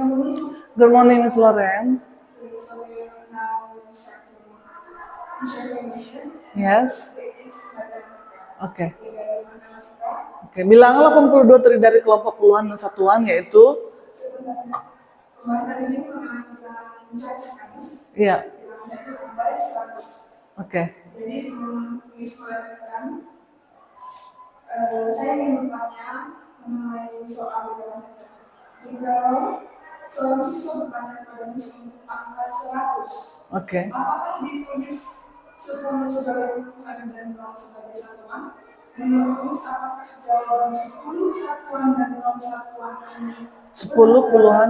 Good morning, Miss Lauren. Yes. Oke. Oke, bilangan 82 terdiri dari kelompok puluhan dan satuan, yaitu iya. Oke. Jadi sebelum disesuaikan, saya ingin bertanya mengenai soal bilangan cacat. Jika seorang siswa bertanya kepada Miss untuk angka 100, Oke. apakah ditulis 10 sebagai puluhan dan 0 sebagai satuan? Menurut Miss, apakah jawaban 10 satuan dan 0 satuan ini 10 puluhan?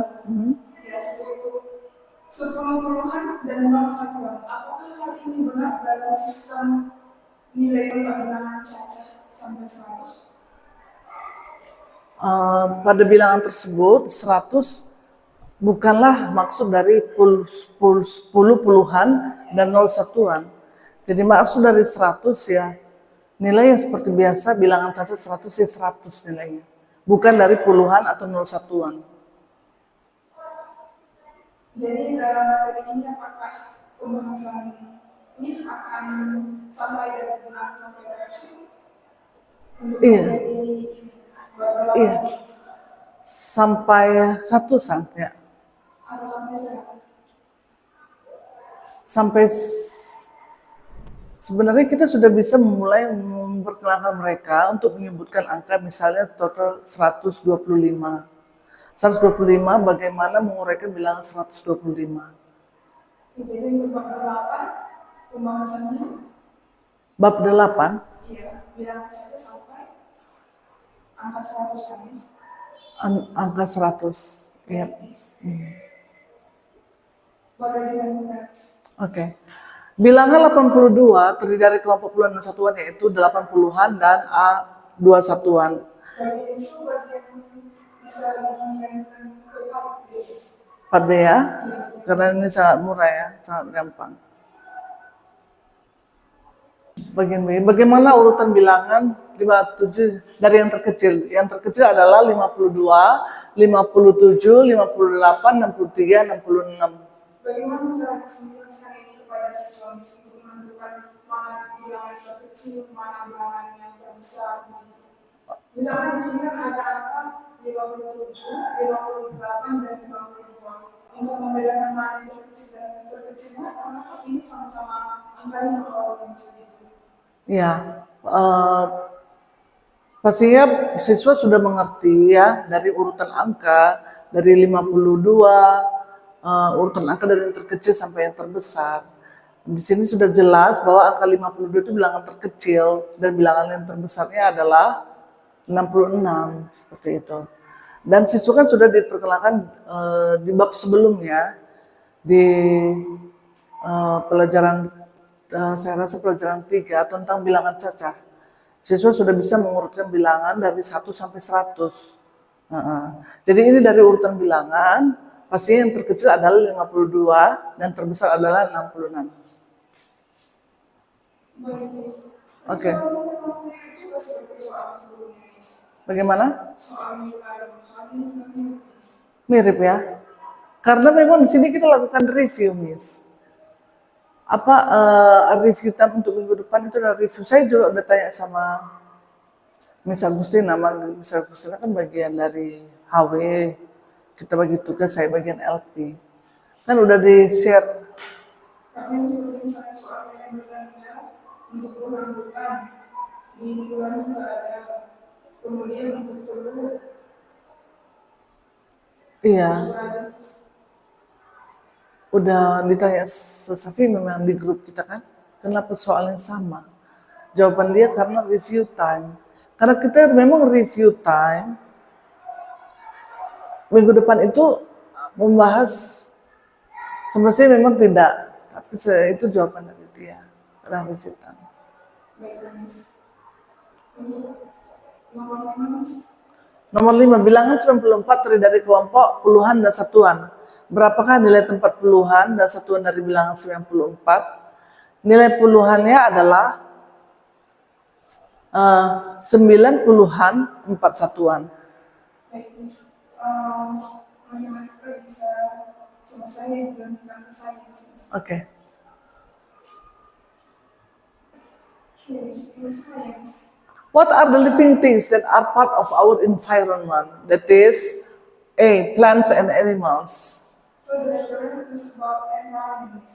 Ya, 10 puluhan dan 0 satuan. Apakah hal ini benar dalam sistem nilai bilangan cacat sampai 100? Pada bilangan tersebut 100 bukanlah maksud dari 10 puluhan dan 0 satuan. Jadi maksud dari 100 ya nilai yang seperti biasa bilangan cacat 100 ya 100 nilainya. Bukan dari puluhan atau 0 satuan. Jadi dalam materi ini apakah pembahasan Miss akan sampai dari benar sampai dari Iya. Iya. Sampai ratusan ya. Atau sampai 100? Sampai sebenarnya kita sudah bisa memulai memperkenalkan mereka untuk menyebutkan angka misalnya total 125. 125 bagaimana menguraikan bilangan 125. Jadi untuk bab 8 pembahasannya? Bab 8? Iya, bilangan cacat sampai angka 100 kan, Miss? Angka 100, iya. Oke. Bilangan 82 terdiri dari kelompok puluhan dan satuan, yaitu 80-an dan A2 satuan. Bagian itu bagian bisa menginginkan ke 4B ya? Iya. Karena ini sangat murah ya, sangat gampang. Bagian B, bagaimana urutan bilangan 57 dari yang terkecil? Yang terkecil adalah 52, 57, 58, 63, 66. Bagaimana cara menjelaskan ini kepada siswa untuk menentukan mana bilangan terkecil, mana bilangan yang terbesar? Misalnya di sini kan ada angka 57, 58, dan 52. Untuk membedakan mana yang terkecil dan yang terkecilnya, karena ini sama-sama angkanya yang segitu. Ya, pastinya siswa sudah mengerti ya dari urutan angka dari 52, urutan angka dari yang terkecil sampai yang terbesar. Di sini sudah jelas bahwa angka 52 itu bilangan terkecil dan bilangan yang terbesarnya adalah 66, seperti itu. Dan siswa kan sudah diperkenalkan di bab sebelumnya di pelajaran saya rasa pelajaran 3 tentang bilangan cacah. Siswa sudah bisa mengurutkan bilangan dari 1 sampai 100. Jadi ini dari urutan bilangan, pastinya yang terkecil adalah 52 dan terbesar adalah 66. Oke. Bagaimana? Mirip ya. Karena memang di sini kita lakukan review, Miss. Review time untuk minggu depan itu adalah review. Saya juga udah tanya sama Miss Agustina, Miss Agustina kan bagian dari HW, kita bagi tugas, saya bagian LP. Kan udah di-share. Kami sebelum saya soal yang bertanya untuk bulan di bulan juga ada, kemudian untuk telur. Iya. Udah ditanya Safi memang di grup kita kan, kenapa soalnya sama? Jawaban dia karena review time. Karena kita memang review time, minggu depan itu membahas, semestinya memang tidak, tapi itu jawaban dari dia, karena review time. Nomor 5, bilangan 94 terdiri dari kelompok puluhan dan satuan. Berapakah nilai tempat puluhan dan satuan dari bilangan 94? Nilai puluhannya adalah 9 puluhan 4 satuan. matematika bisa selesai dilanjutkan ke sains. Okay. Okay, in science, What are the living things that are part of our environment? That is, A, plants and animals. so the term is about environment.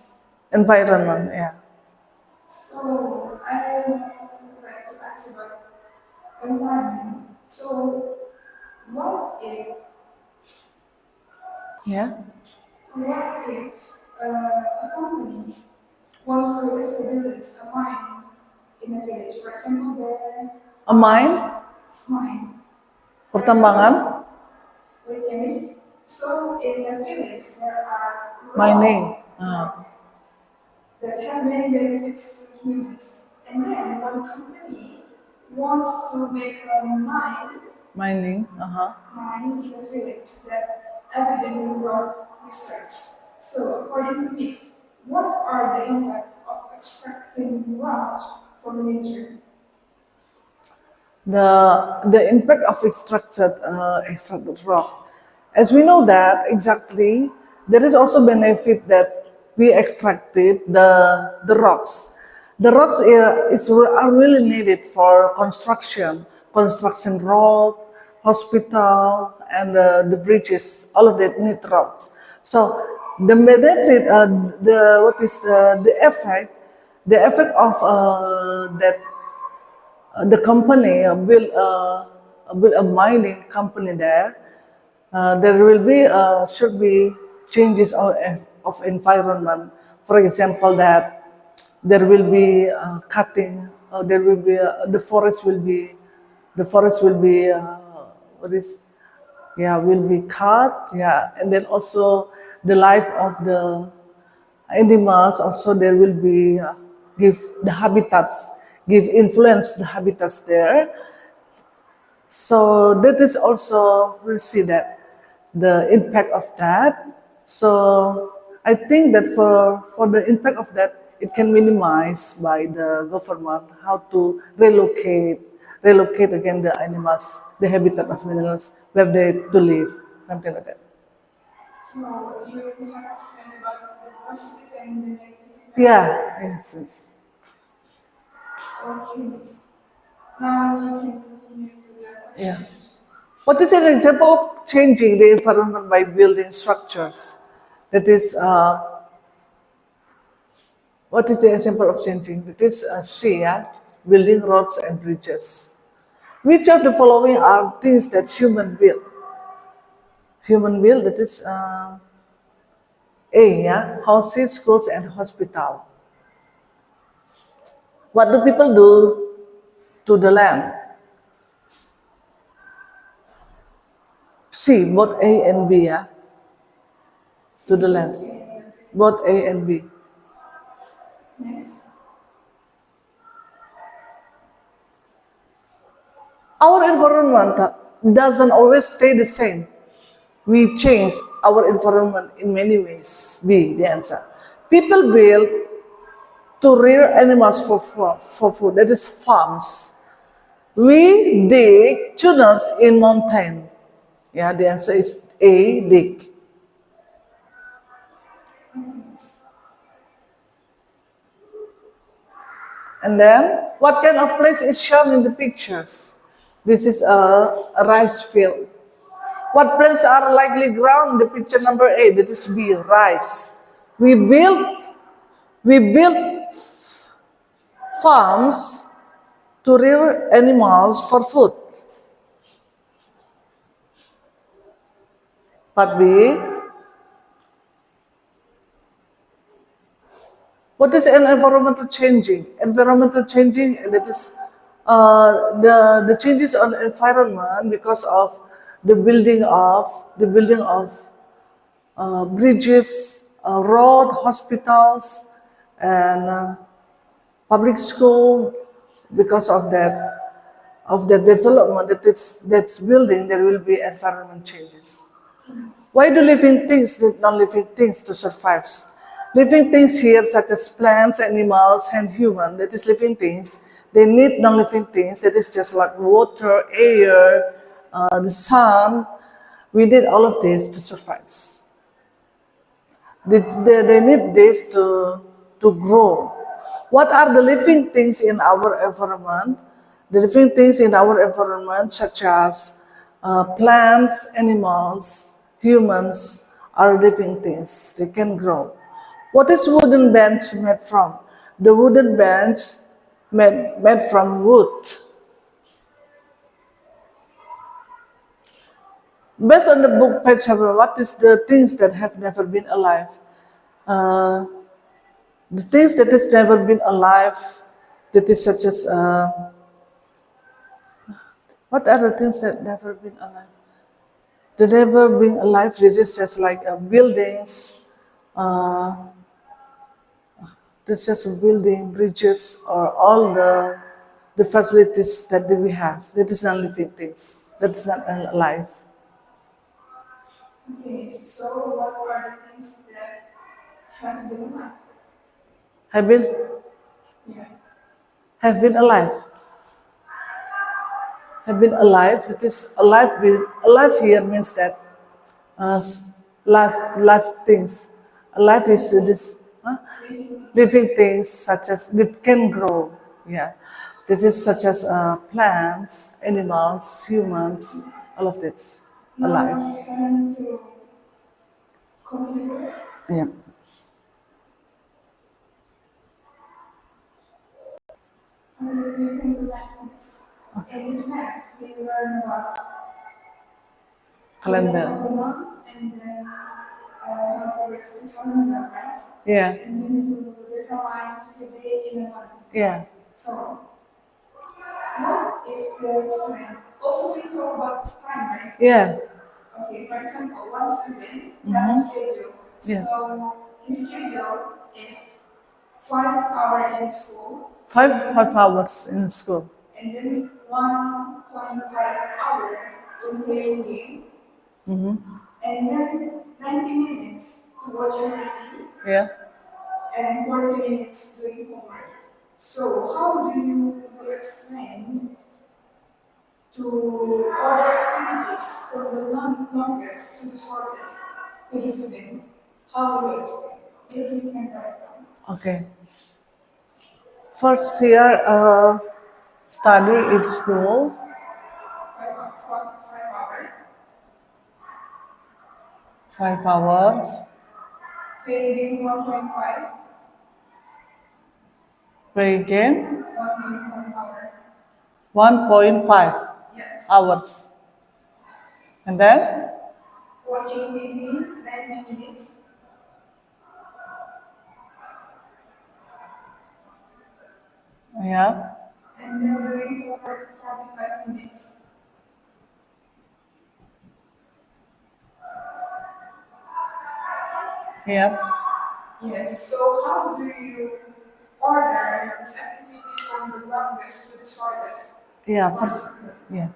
Environment, yeah. So I would like to ask about environment. So what if Yeah. what if a company wants to establish a mine in a village? For example, there A mine, mine. pertambangan, Wait, you miss. So in the village there are mining. that have many benefits to humans. And then one company wants to make a Mining, mine in a village that evidently rock research. So according to this, what are the impacts of extracting rocks from nature? the impact of extracted rock. As we know that exactly, there is also benefit that we extracted the rocks. The rocks are really needed for construction road, hospital, and the bridges. All of that need rocks. So the benefit, the what is the effect? The effect of that the company build a mining company there. There will be should be changes of environment. For example, that there will be cutting. There will be the forest will be what is yeah will be cut, yeah, and then also the life of the animals also there will be give the habitats, give influence the habitats there. So that is also we'll see that the impact of that. So I think that for the impact of that, it can minimize by the government how to relocate again the animals, the habitat of animals where they to live, something like that. So you have explained about the positive and the negative impact. Yeah, yes. Okay, miss. Now you can continue to the Yeah. question. What is an example of changing the environment by building structures? That is, what is the example of changing? That is, C, yeah? Building roads and bridges. Which of the following are things that human build? Human build, that is A, yeah? Houses, schools, and hospital. What do people do to the land? C, both A and B, yeah? To the land. Both A and B. Next. Our environment doesn't always stay the same. We change our environment in many ways. B, the answer. People build to rear animals for food, that is farms. We dig tunnels in mountain. Yeah, the answer is A, dig. And then, what kind of place is shown in the pictures? This is a rice field. What plants are likely grown in the picture number 8? That is B, rice. We built farms to rear animals for food. Part B, what is an environmental changing? Environmental changing, that is the changes on environment because of the building of bridges, road, hospitals, and public school. Because of the development that's building, there will be environment changes. Why do living things need non-living things to survive? Living things here, such as plants, animals, and human, that is living things, they need non-living things, that is just like water, air, the sun, We need all of this to survive. They need this to grow. What are the living things in our environment? The living things in our environment, such as plants, animals, humans, are living things. They can grow. What is wooden bench made from? The wooden bench made from wood. Based on the book page, what is the things that have never been alive? Uh, the things that has never been alive, that is such as, what are the things that never been alive? The never been alive, this is just like buildings, uh, this is just building, bridges, or all the facilities that we have. That is not living things. That's not alive. Okay, so what are the things that have been alive? Have been Yeah. have been alive. Have been alive. That is alive. Alive here means that uh, life things. Alive is this living things such as that can grow. Yeah, that is such as plants, animals, humans, all of this Now alive. I'm trying to communicate. Yeah. And then we think the mathematics. In this math, we learn about beginning of Calendar. the month and then how to write the calendar, right? Yeah. And then to define the day in a month. Yeah. So, what if the student also we talk about time, right? Yeah. Okay, for example, one student has a schedule. Yeah. So his schedule is 5 hours in school, Five hours in school. and then 1.5 hour in playing game, and then 90 minutes to watch a TV, Yeah. and 40 minutes doing homework. So how do you explain to order activities from the longest to the shortest to the student? How do you explain? Maybe you can write down. Okay. First here, study in school. 5 hours. 5 hours. Playing game 1.5. Play game. 1.5 hour. 1.5 Yes. hours. And then, Watching TV 90 minutes. yeah, And then doing homework 45 minutes. yeah, Yes. So how do you order this activity from the longest to the shortest? yeah, first, yeah.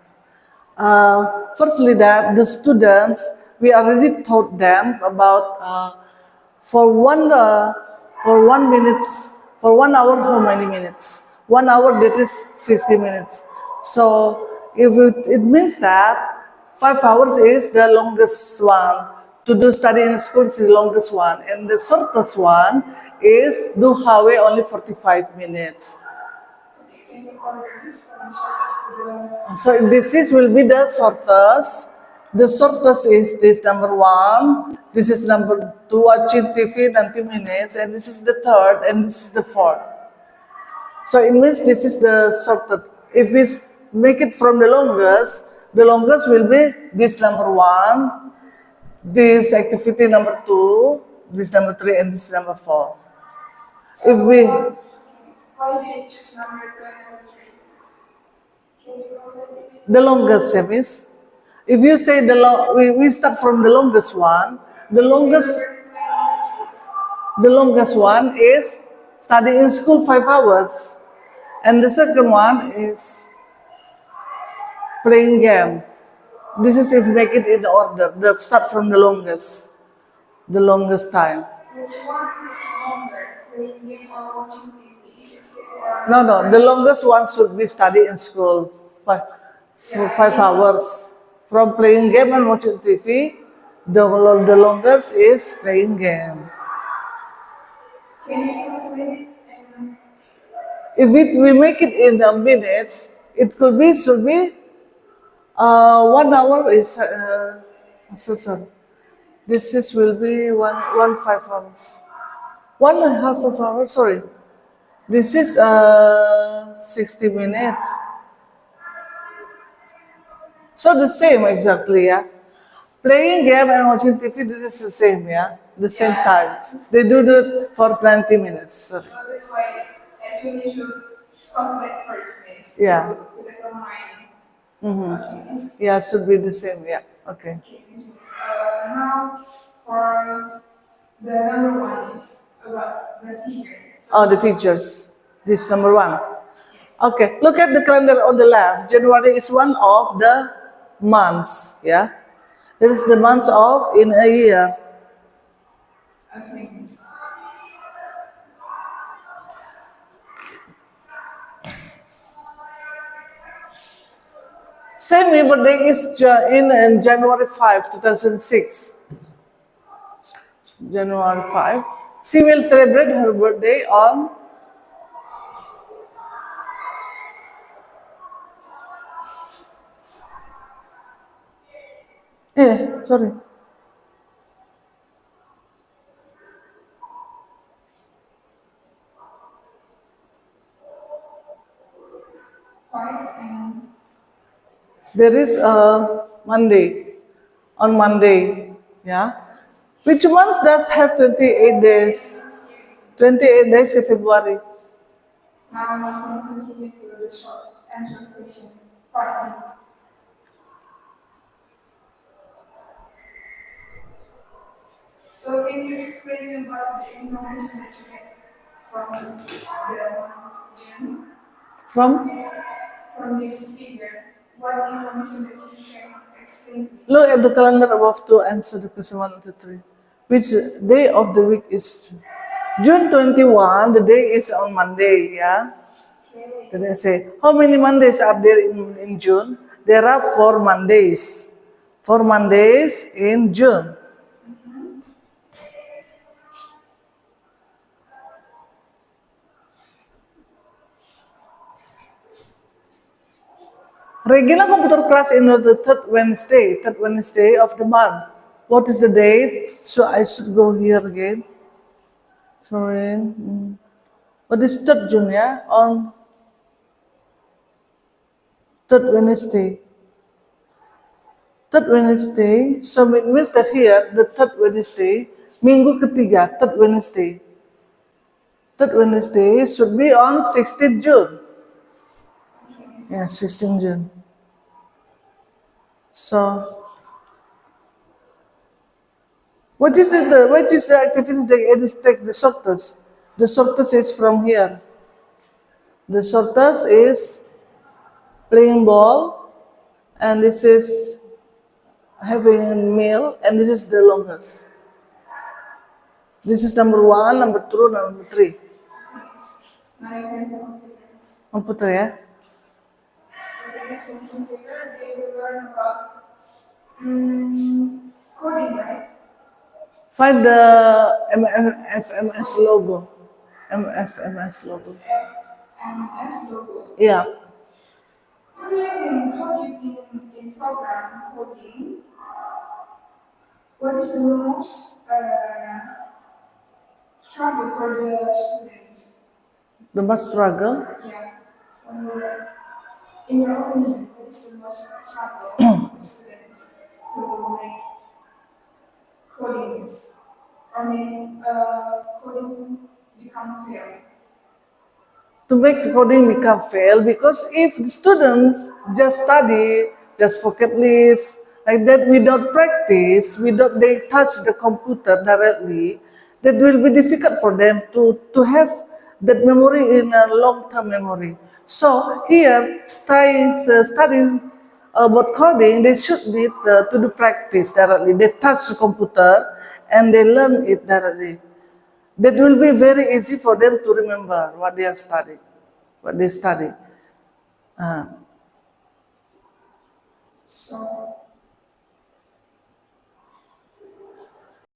Firstly, that the students, we already taught them about for one uh, for 1 minutes, for 1 hour, how many minutes? 1 hour, that is 60 minutes. So if it means that 5 hours is the longest one. To do study in school is the longest one, and the shortest one is do Hawe only 45 minutes. Okay, can you order this from the shortest to the So this is will be the shortest. The shortest is this number one. This is number two, watching TV 90 minutes, and this is the third, and this is the fourth. So it means this is the shortest. If we make it from the longest will be this number one, this activity number two, this number three, and this number four. If we why did you choose number 2 and number 3? Can you complete it? the longest step is, if you say we start from the longest one, the longest the longest one is study in school 5 hours, and the second one is playing game. This is if you make it in order. The start from the longest time. Which one is longer? Playing game or watching TV? Is it similar? No, no, the longest one should be study in school, 5 hours. From playing game and watching TV, the longest is playing game. Can you calculate it? And If we make it in the minutes, it should be 1 hour is so sorry. This is will be 1 5 hours. 1.5 of hour, sorry. This is 60 minutes. So the same exactly, yeah. Playing game and watching TV, this is the same, yeah. The same time. They do it for 20 minutes. Sorry. so that's why actually should calculate first, miss. Yeah. To determine. Mm-hmm. Okay, miss. Yeah, it should be the same, yeah. Okay. Okay, thank you, miss. Now for the number one is about the figure. So, Oh, the features. This number one. Okay, look at the calendar on the left. January is one of the months, yeah. That is the months of in a year. okay, miss. Same birthday is in January 5, 2006. January 5. She will celebrate her birthday on sorry. Five and There is a Monday. On Monday, yeah. Which month does have 28 days? 28 days in February. now I'm going to continue to the short answer question part B. So can you explain about the information that you get from the month of June? From From this figure, what information that you can explain to me? look at the calendar above to answer the question 1 and 3. Which day of the week is June 21? The day is on Monday, yeah. Okay. Then I say, how many Mondays are there in June? There are 4 Mondays. 4 Mondays in June. Regular computer class in the third Wednesday of the month. What is the date? So I should go here again. Sorry. What is 3rd June, yeah? On 3rd Wednesday. 3rd Wednesday. So it means that here, the 3rd Wednesday, minggu ketiga, 3rd Wednesday. 3rd Wednesday should be on 16th June. Yeah, 16th June. So, what is the activity that take the shortest? The shortest is from here. The shortest is playing ball, and this is having a meal, and this is the longest. This is number 1, number 2, number 3. Now you can tell computers. Komputer ya. Okay, this one computer, they will learn about coding, right? Find the MFMS logo. MFMS logo. MS logo. Yeah. How do you think in program coding, what is the most struggle for the students? The most struggle. Yeah, in your opinion, what is the most struggle for the student to make coding or make coding become fail? To make coding become fail, because if the students just study, just vocab list, like that without practice, without they touch the computer directly, that will be difficult for them to have that memory in a long-term memory. So here, studying about coding, they should need to do practice directly. They touch the computer and they learn it directly. That will be very easy for them to remember what they are studying, what they study. So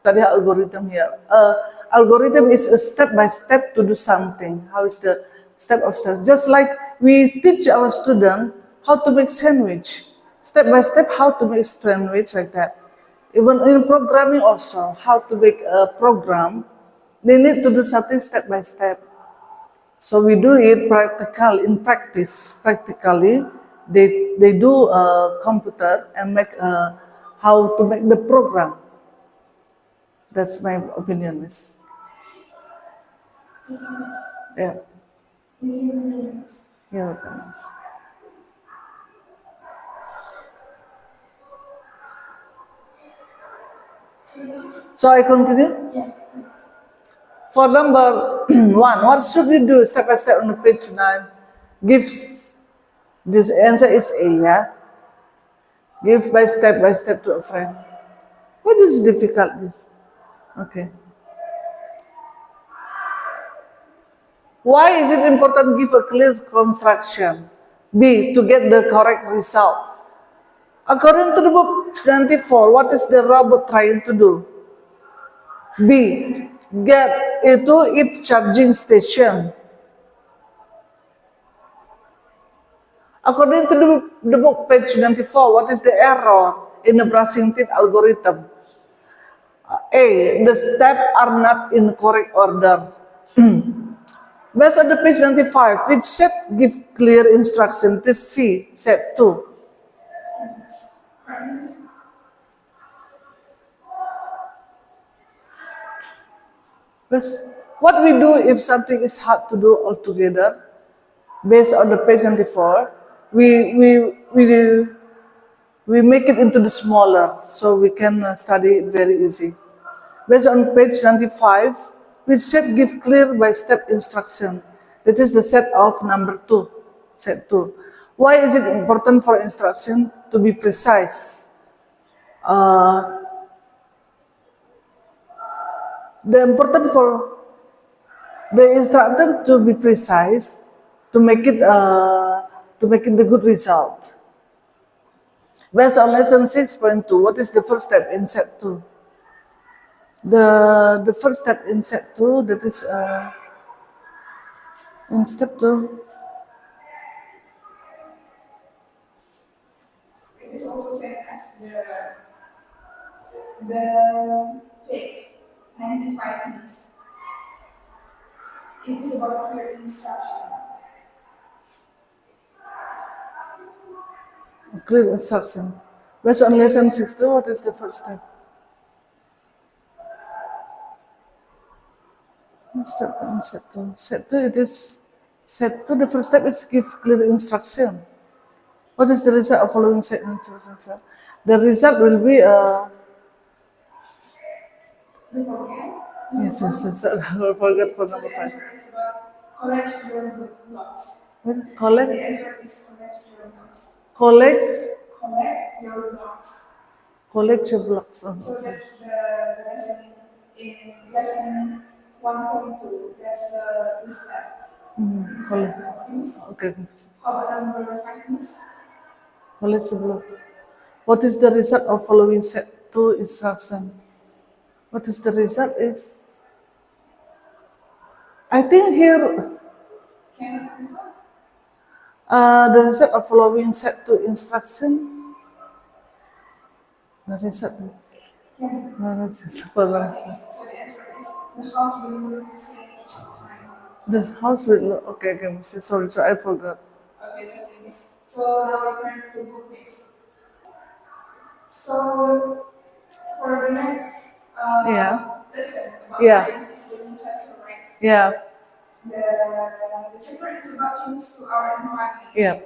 Tadi algorithm here. Algorithm is a step by step to do something. How is the step of step? Just like we teach our student how to make sandwich. Step by step, how to make sandwich like that. Even in programming also, how to make a program, they need to do something step by step. So we do it practical in practice. Practically, they do a computer and make how to make the program. That's my opinion, Miss. Yeah, yeah. Okay. So I continue. For number one, what should we do step by step on the page 9? Give this answer is A, yeah? Give by step to a friend. What is difficult this? Okay. Why is it important to give a clear construction? B, to get the correct result. According to the book 94, what is the robot trying to do? B, get into its charging station. According to the book page 94, what is the error in the brushing teeth algorithm? A, the steps are not in correct order. Based on the page 95, which set give clear instruction? This C, set 2. What we do if something is hard to do altogether? Based on the page 94, we make it into the smaller so we can study it very easy. Based on page 95, which set give clear by step instruction. That is the set of number 2, set 2. Why is it important for instruction to be precise? The important for the instruction to be precise to make it the good result. Based on lesson 6.2, what is the first step in set 2? The first step in set 2, that is in step 2. It is also same as the page 95 minutes. It is about clear instruction. Clear instruction. Based on lesson 6.2, what is the first step? Step in set 2. Set 2, it is set 2. The first step is give clear instruction. What is the result of following set instructions? The result will be You forget? yes. I forgot for number The 5. answer is about collect your blocks. What? The Collect, answer is collect your blocks. collects, Collect your blocks. collect your blocks. Oh, So okay. that's the lesson in lesson 1.2. That's the step. Collect. Miss, Okay, okay. how about number 5, Miss? Collect your block. What is the result of following set 2 instruction? What is the result is, I think here, Can you answer? the result of following set 2 instruction, the result is, Can. no, that's just for them. Okay, so the answer is the house will look the same each time. This house will look, okay, miss, sorry, I forgot. Okay, so Miss. So now we turn to book Miss. So for the next Yeah. lesson about Yeah. science is the new chapter, right? Yeah, The chapter is about change to our environment. yeah.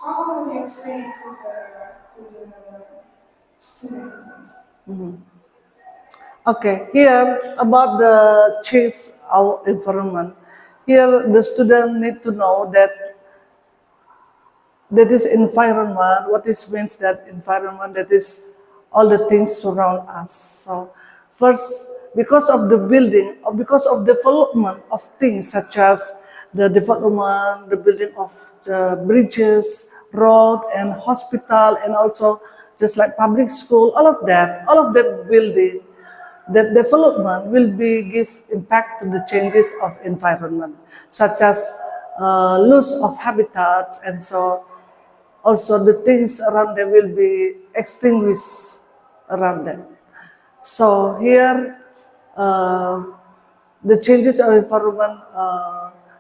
How will you explain it to the students? Okay, here about the change our environment. Here the student need to know that is environment. What is means that environment? That is all the things surround us. So first, because of the building or because of development of things such as the development, the building of the bridges, road, and hospital, and also just like public school, all of that building, that development will be give impact to the changes of environment, such as loss of habitats, and so also the things around them will be extinguished around them. So here, the changes of environment,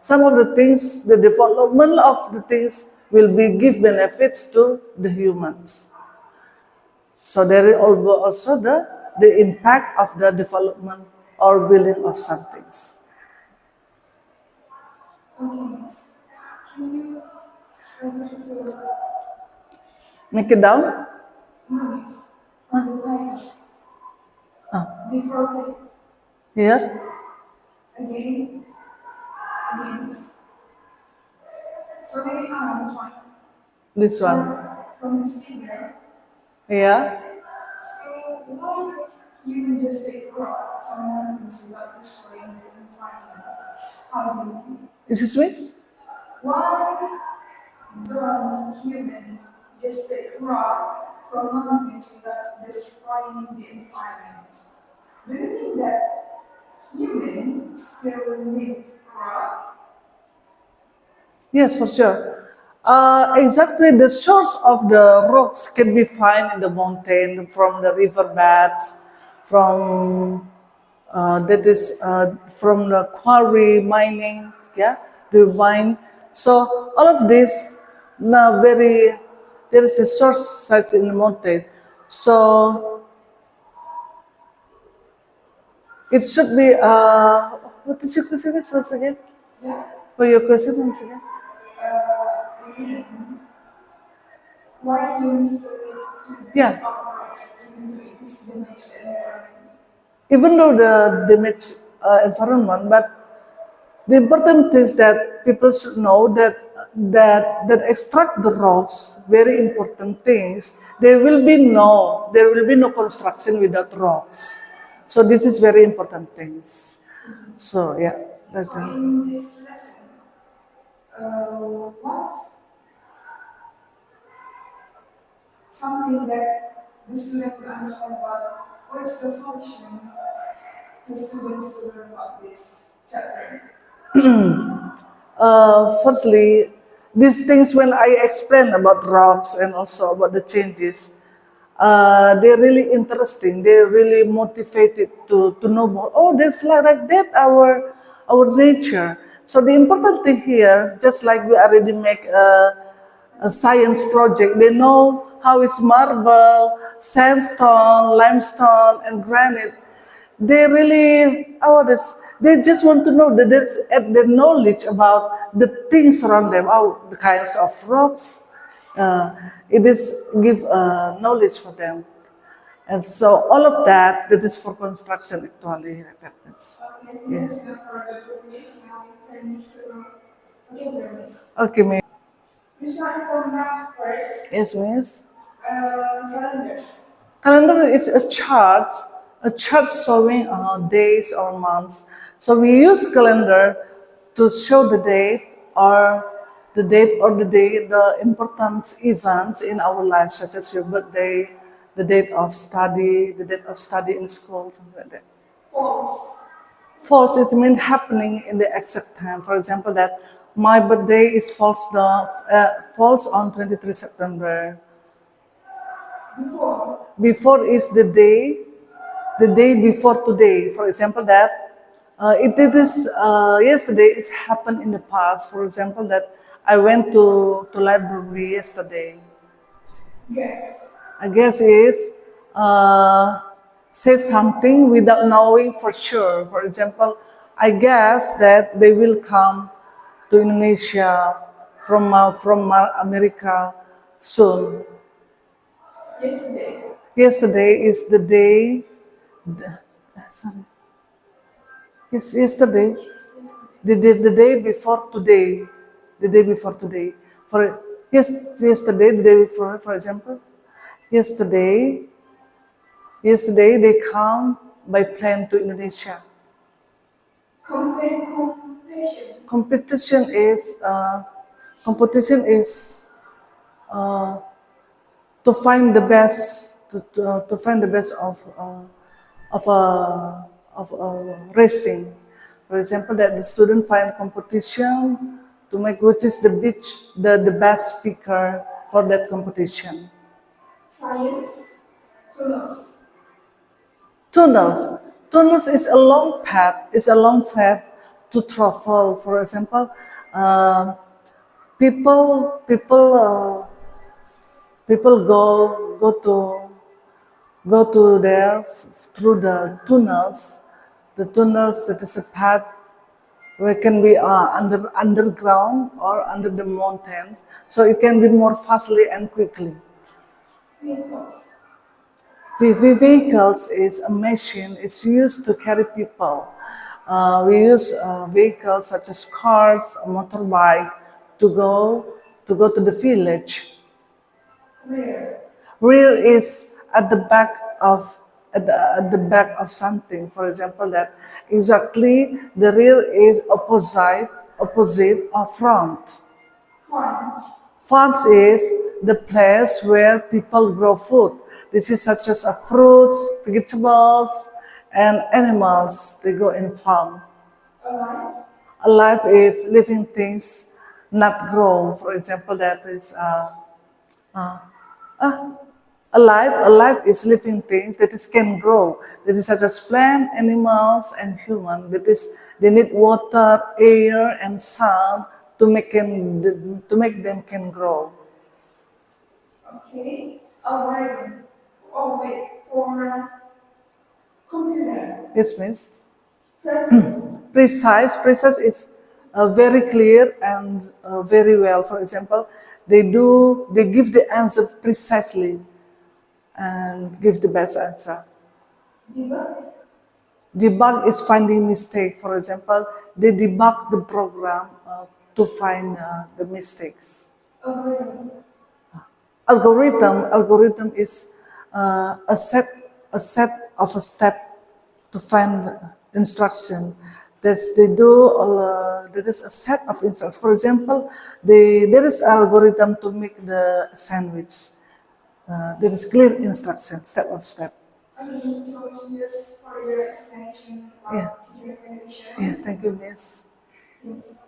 some of the things, the development of the things will be give benefits to the humans. So there is also the impact of the development or building of some things. Okay, Miss. Can you refer to Make it down. Miss on the title before click Here, again, again, Miss? So maybe this one. this one. From this figure. Yeah. So why human just take rock from mountains without destroying the environment? How do you think? Excuse me. Why don't humans just take rock from mountains without destroying the environment? Do you think that humans still need rock? Yes, for sure. Exactly, the source of the rocks can be found in the mountain, from the riverbeds, from that is from the quarry mining, yeah, the mine. So all of this, now very, there is the source sites in the mountain. So it should be. What is your question once again? Yeah. For your question once again? I mean, why humans still need to dig Yeah. up rocks even though it is damage the environment? Even though the damage environment, but the important thing is that people should know that extract the rocks, very important things. There will be no construction without rocks. So this is very important things. So yeah, So in this lesson, what something that the student will understand about what's the function to students to learn about this chapter? firstly, these things when I explain about rocks and also about the changes, they're really interesting. They're really motivated to know more. Oh, there's like that our nature. So the important thing here, just like we already make a science project, they know how is marble, sandstone, limestone, and granite. They really, they just want to know that that's add the knowledge about the things around them, the kinds of rocks. It is give knowledge for them, and so all of that, that is for construction actually. Okay, I think Yeah. that's enough for the book, Miss. Now we turn to vocabulary, Miss. Okay, miss. We start from math first. Yes, miss. Calendars. Calendar is a chart showing days or months. So we use calendar to show the day, the important events in our life, such as your birthday, the date of study in school, something like that. False. False, it means happening in the exact time. For example, that my birthday is falls on 23 September. Before. Before is the day before today. For example, that it is yesterday is happened in the past. For example, that I went to library yesterday. Guess. I guess is say something without knowing for sure. For example, I guess that they will come to Indonesia from America soon. Yesterday. Yesterday is the day. Sorry. Yes, yesterday. Yes. Yesterday. The day before today. The day before today. For yes, yesterday, the day before, for example, yesterday, yesterday they come by plane to Indonesia. Competition. Competition is competition is to find the best to find the best of a of a racing. For example, that the student find competition to make which is the best speaker for that competition. Science, tunnels. Tunnels. Tunnels is a long path. Is a long path to travel. For example, uh, people go to there through the tunnels. The tunnels that is a path where it can be underground or under the mountains, so it can be more fastly and quickly. Vehicles. Vehicles is a machine. It's used to carry people. We use vehicles such as cars, a motorbike to go to the village. Rear. Rear is at the back of at the back of something. For example, that exactly the rear is opposite of front. Farms. Farms is the place where people grow food. This is such as fruits, vegetables, and animals. They go in farm. Alive. Alive if living things not grow. For example, that is alive is living things that is can grow. That is such as plant, animals, and human. That is they need water, air, and sun to make them can grow. Okay. Algorithm. Oh wait, for computer. Yes, miss. Process. Precise is very clear and very well. For example, they give the answer precisely and give the best answer. Debug. Debug is finding mistake. For example, they debug the program to find the mistakes. Algorithm. Algorithm is a set of a step to find instruction. There is a set of instructions. For example, there is algorithm to make the sandwich. There is clear instruction, step of step. Okay, thank you so much, Mirs, for your explanation Yeah. about teaching and education. Yes, thank you, miss. Thanks.